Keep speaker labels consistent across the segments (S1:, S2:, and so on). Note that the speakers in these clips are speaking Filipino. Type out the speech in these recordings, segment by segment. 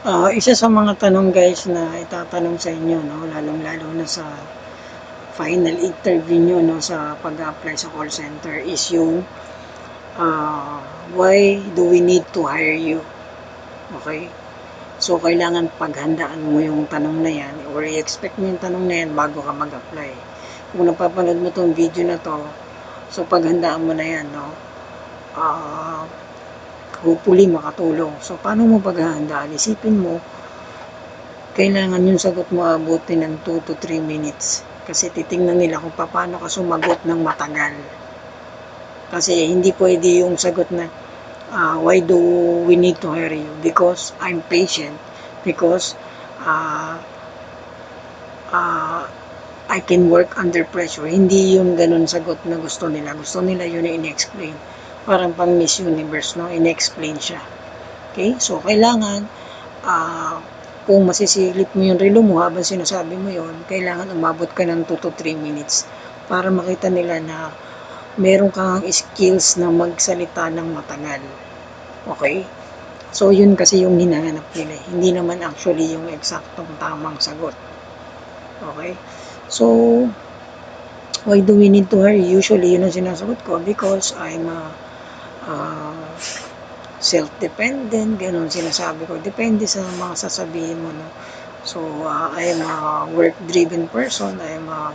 S1: Isa sa mga tanong guys na itatanong sa inyo, no, lalong-lalo na sa final interview nyo, no, sa pag-apply sa call center is yung uh, why do we need to hire you? Okay? So, kailangan paghandaan mo yung tanong na yan or i-expect mo yung tanong na yan bago ka mag-apply. Kung napapanood mo tong video na to, so paghandaan mo na yan, no? Uh, Hopefully makatulong. So, paano mo paghahandaan? Isipin mo, kailangan yung sagot mo abutin ng 2 to 3 minutes. Kasi titingnan nila kung paano ka sumagot ng matagal. Kasi hindi pwede yung sagot na, why do we need to hire you? Because I'm patient. Because uh, uh, I can work under pressure. Hindi yung ganun sagot na gusto nila. Gusto nila yun na in-explain. Parang pang Miss Universe, no? In-explain siya. Okay? So, kailangan kung masisilip mo yung relo mo habang sinasabi mo yon, kailangan umabot ka ng 2 to 3 minutes para makita nila na meron kang skills na magsalita ng matagal. Okay? So, yun kasi yung hinahanap nila. Hindi naman actually yung eksaktong tamang sagot. Okay? So, why do we need to hurry? Usually, yun ang sinasagot ko because I'm a self-dependent, ganun sinasabi ko. Depende sa mga sasabihin mo, no? So, I am a work-driven person, I am a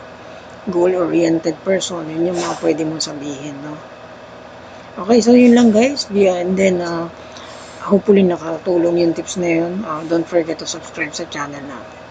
S1: goal-oriented person, yun yung mga pwede mong sabihin, no? Okay, so yun lang guys, yeah, and then, hopefully nakatulong yung tips na yun. Don't forget to subscribe sa channel natin.